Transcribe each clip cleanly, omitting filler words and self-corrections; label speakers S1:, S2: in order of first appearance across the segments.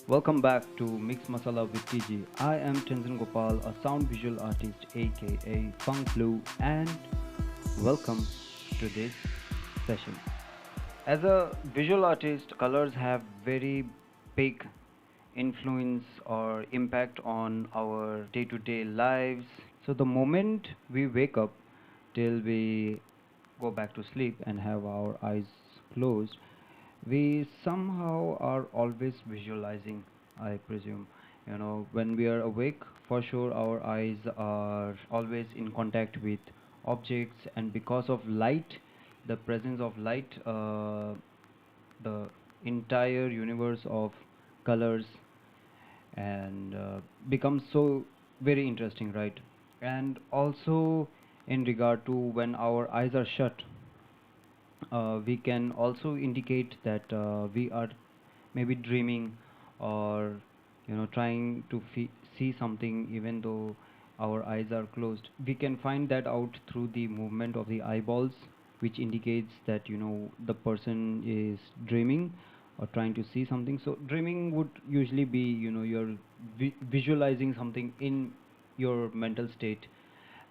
S1: Welcome back to Mix Masala with TG. I am Tenzin Gopal, a sound visual artist aka Funk Blue, and welcome to this session. As a visual artist, colors have very big influence or impact on our day to day lives. So, the moment we wake up till we go back to sleep and have our eyes closed, we somehow are always visualizing, I presume. When we are awake, for sure, our eyes are always in contact with objects, and because of light, the presence of light, the entire universe of colors and becomes so very interesting, right? And also, in regard to when our eyes are shut, we can also indicate that we are maybe dreaming or trying to see something even though our eyes are closed. We can find that out through the movement of the eyeballs, which indicates that the person is dreaming or trying to see something. So dreaming would usually be you're visualizing something in your mental state.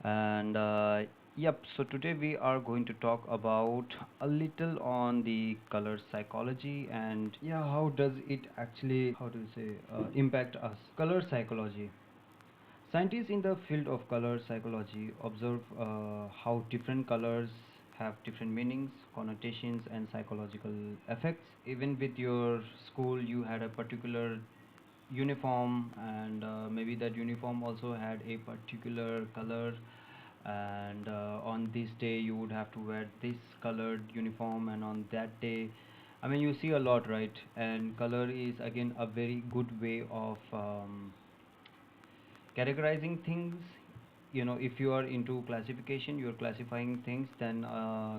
S1: And yep, so today we are going to talk about a little on the color psychology, and yeah, how does it actually, how do you say, impact us. Color psychology. Scientists in the field of color psychology observe how different colors have different meanings, connotations, and psychological effects. Even with your school, you had a particular uniform, and maybe that uniform also had a particular color, and on this day you would have to wear this colored uniform, and on that day, I mean, you see a lot, right? And color is again a very good way of categorizing things. If you are into classification, you're classifying things, then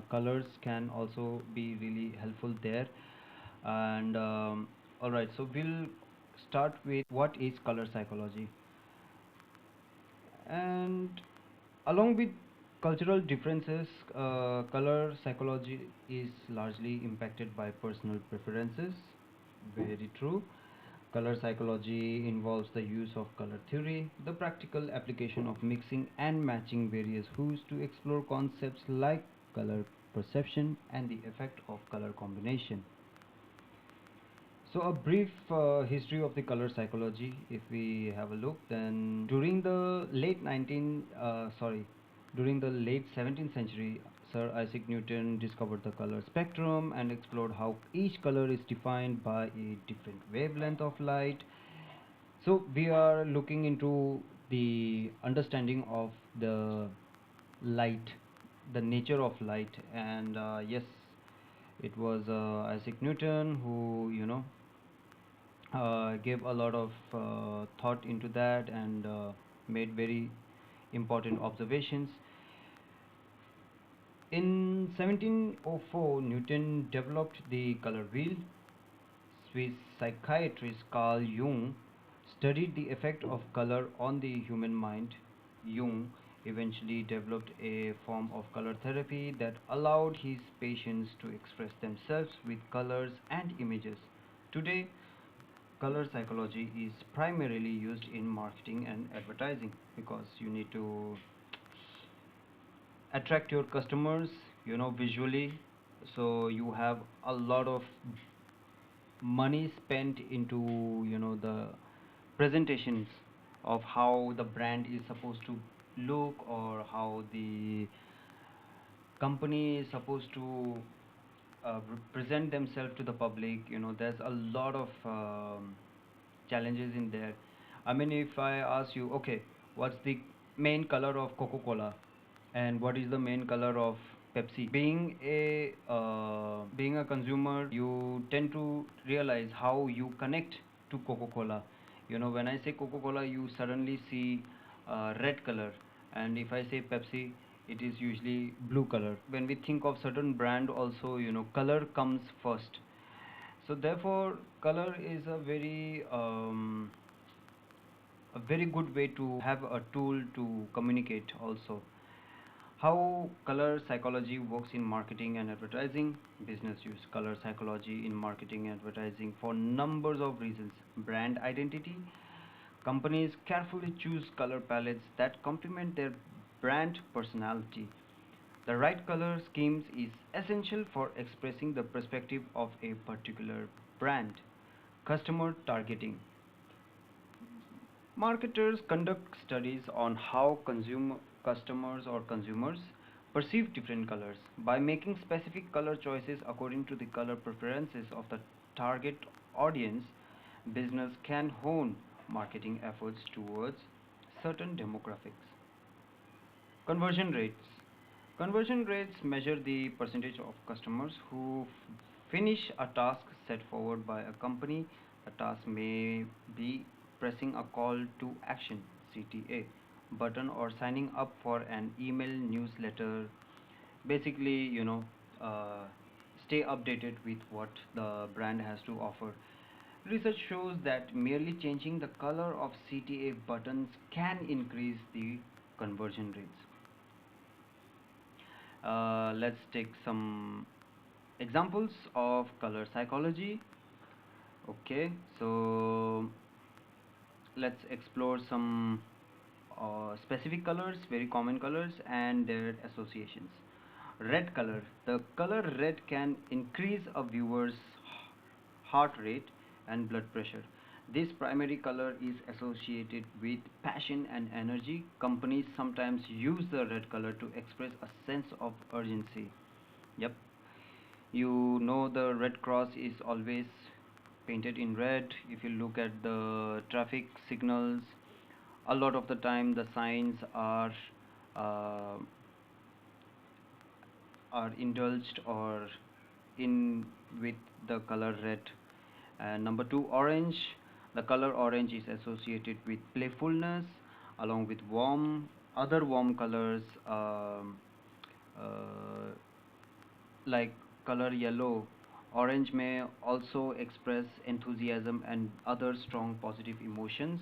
S1: colors can also be really helpful there. And all right, so we'll start with what is color psychology. And along with cultural differences, color psychology is largely impacted by personal preferences. Very true. Color psychology involves the use of color theory, the practical application of mixing and matching various hues to explore concepts like color perception and the effect of color combination. So, a brief history of the color psychology, if we have a look, then during the late 17th century, Sir Isaac Newton discovered the color spectrum and explored how each color is defined by a different wavelength of light. So, we are looking into the understanding of the light, the nature of light, and yes, it was Isaac Newton who gave a lot of thought into that, and made very important observations. In 1704, Newton developed the color wheel. Swiss psychiatrist Carl Jung studied the effect of color on the human mind. Jung eventually developed a form of color therapy that allowed his patients to express themselves with colors and images. Today, color psychology is primarily used in marketing and advertising because you need to attract your customers, visually. So you have a lot of money spent into the presentations of how the brand is supposed to look, or how the company is supposed to present themselves to the public. There's a lot of challenges in there. I mean, if I ask you, okay, what's the main color of Coca Cola, and what is the main color of Pepsi? Being a consumer, you tend to realize how you connect to Coca Cola. When I say Coca Cola, you suddenly see red color, and if I say Pepsi, it is usually blue color. When we think of certain brand, also color comes first. So therefore, color is a very good way to have a tool to communicate also. How color psychology works in marketing and advertising. Business use color psychology in marketing and advertising for numbers of reasons. Brand identity. Companies carefully choose color palettes that complement their brand personality. The right color schemes is essential for expressing the perspective of a particular brand. Customer targeting. Marketers conduct studies on how consumers perceive different colors. By making specific color choices according to the color preferences of the target audience, business can hone marketing efforts towards certain demographics. Conversion rates. Conversion rates measure the percentage of customers who finish a task set forward by a company. The task may be pressing a call to action (CTA) button or signing up for an email newsletter. Basically, uh, stay updated with what the brand has to offer. Research shows that merely changing the color of CTA buttons can increase the conversion rates. Let's take some examples of color psychology. Okay, so let's explore some specific colors, very common colors, and their associations. Red color. The color red can increase a viewer's heart rate and blood pressure. This primary color is associated with passion and energy. Companies sometimes use the red color to express a sense of urgency. Yep, you know the Red Cross is always painted in red. If you look at the traffic signals, a lot of the time the signs uh, are indulged or in with the color red. And number two, orange. The color orange is associated with playfulness, along with other warm colors, uh, like color yellow. Orange may also express enthusiasm and other strong positive emotions.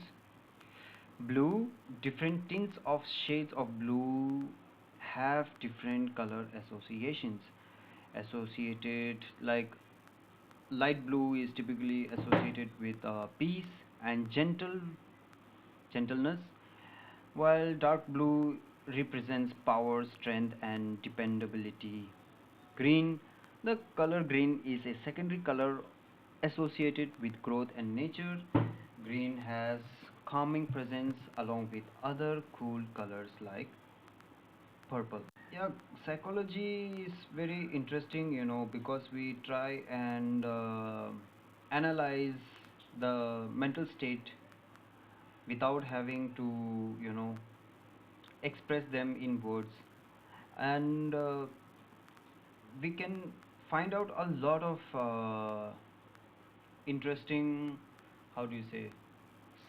S1: Blue, different tints of shades of blue have different color associations. Associated, like light blue is typically associated with peace and gentleness, while dark blue represents power, strength, and dependability. Green, the color green is a secondary color associated with growth and nature. Green has calming presence along with other cool colors like purple. Yeah, psychology is very interesting, because we try and analyze the mental state without having to, express them in words. And we can find out a lot of interesting, how do you say,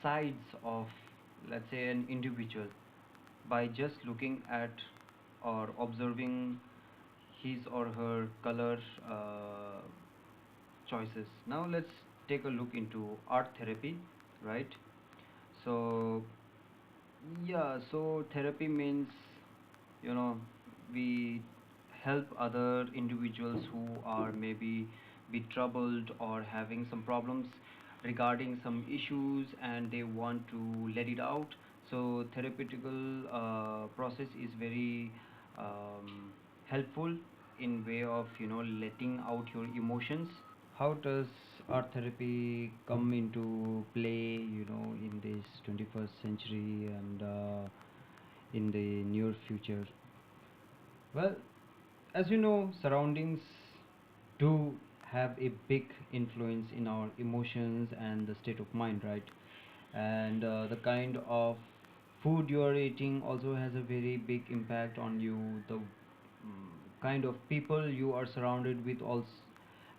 S1: sides of, let's say, an individual by just looking at or observing his or her color choices. Now let's take a look into art therapy, right? So yeah, so therapy means, you know, we help other individuals who are maybe be troubled or having some problems regarding some issues and they want to let it out. So therapeutical process is very helpful in way of, letting out your emotions. How does art therapy come into play, in this 21st century and in the near future? Well, as you know, surroundings do have a big influence in our emotions and the state of mind, right? And the kind of food you are eating also has a very big impact on you. The kind of people you are surrounded with also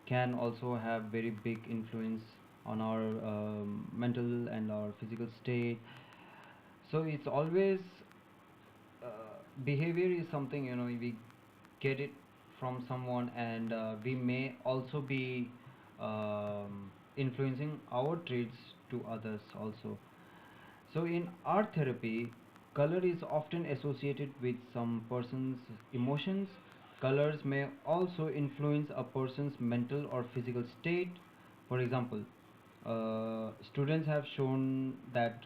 S1: can also have very big influence on our mental and our physical state. So it's always uh, behavior is something, we get it from someone, and we may also be influencing our traits to others also. So in art therapy, Color is often associated with some person's emotions. Colors may also influence a person's mental or physical state. For example, students have shown that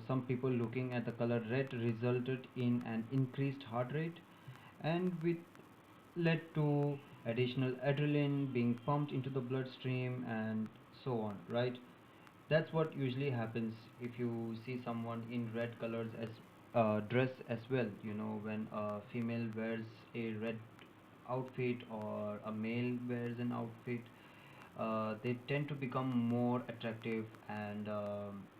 S1: some people looking at the color red resulted in an increased heart rate, and with led to additional adrenaline being pumped into the bloodstream and so on, right? That's what usually happens if you see someone in red colors as dress as well. When a female wears a red outfit or a male wears an outfit, they tend to become more attractive, and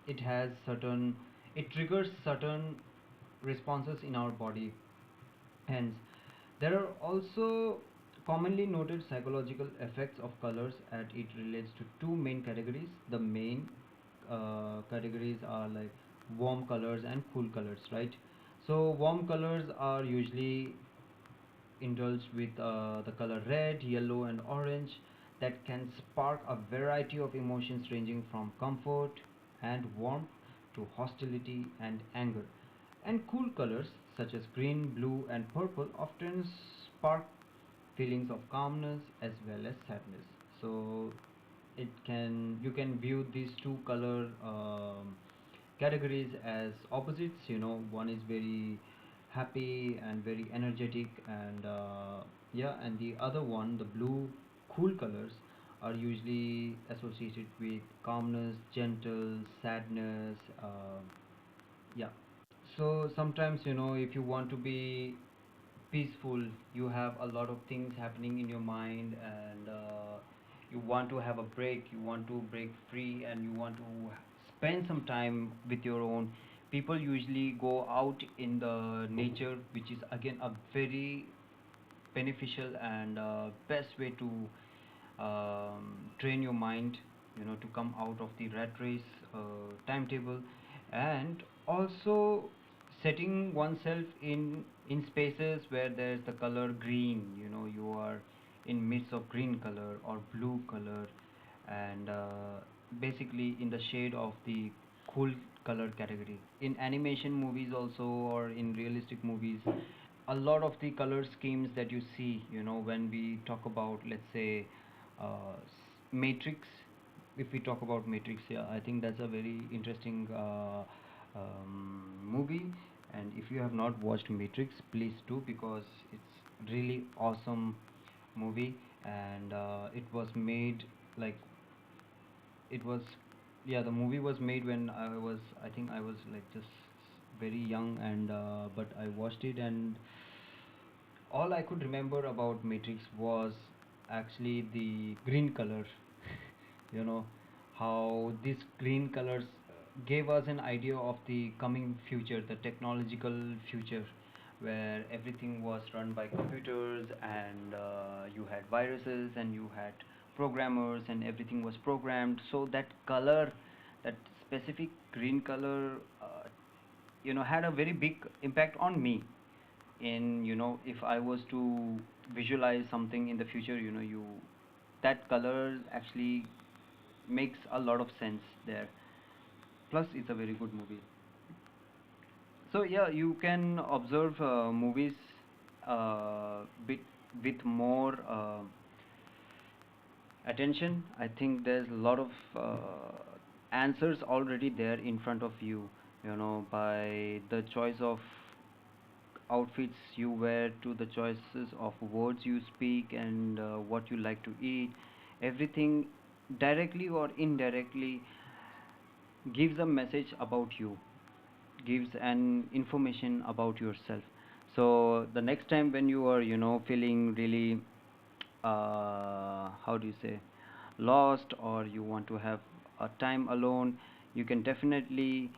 S1: it triggers certain responses in our body. Hence, there are also commonly noted psychological effects of colors, and it relates to two main categories. The main categories are like warm colors and cool colors, right? So warm colors are usually indulged with the color red, yellow, and orange that can spark a variety of emotions ranging from comfort and warmth to hostility and anger. And cool colors such as green, blue, and purple often spark feelings of calmness as well as sadness. So it can you can view these two color categories as opposites. One is very happy and very energetic, and yeah, and the other one, the blue, cool colors, are usually associated with calmness, gentle, sadness. Yeah. So sometimes, if you want to be peaceful, you have a lot of things happening in your mind, and you want to have a break, you want to break free, and you want to spend some time with your own. People usually go out in the nature, which is again a very beneficial and best way to train your mind, to come out of the rat race timetable, and also setting oneself in spaces where there's the color green. You are in midst of green color or blue color, and basically in the shade of the cool color category. In animation movies also, or in realistic movies, a lot of the color schemes that you see, when we talk about, let's say, Matrix. If we talk about Matrix, yeah, I think that's a very interesting movie. And if you have not watched Matrix, please do, because it's really awesome movie. And it was made like it was yeah, the movie was made when I think I was like just very young, and but I watched it, and all I could remember about Matrix was actually the green color. you know how these green colors gave us an idea of the coming future, the technological future, where everything was run by computers, and you had viruses, and you had programmers, and everything was programmed. So that color, that specific green color, had a very big impact on me. In if I was to visualize something in the future, that color actually makes a lot of sense there. Plus, it's a very good movie. So yeah, you can observe movies bit with more attention. I think there's a lot of answers already there in front of you. By the choice of outfits you wear, to the choices of words you speak, and what you like to eat. Everything, directly or indirectly, gives a message about you, gives an information about yourself. So the next time when you are feeling really how do you say, lost, or you want to have a time alone, you can definitely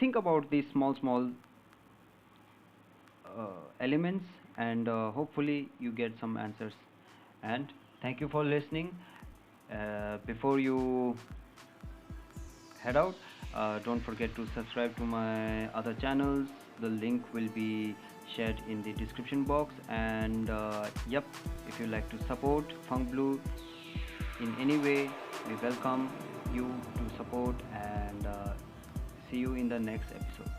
S1: think about these small elements, and hopefully you get some answers. And thank you for listening. Before you head out, don't forget to subscribe to my other channels. The link will be shared in the description box. And yep, if you like to support Funk Blue in any way, we welcome you to support, and see you in the next episode.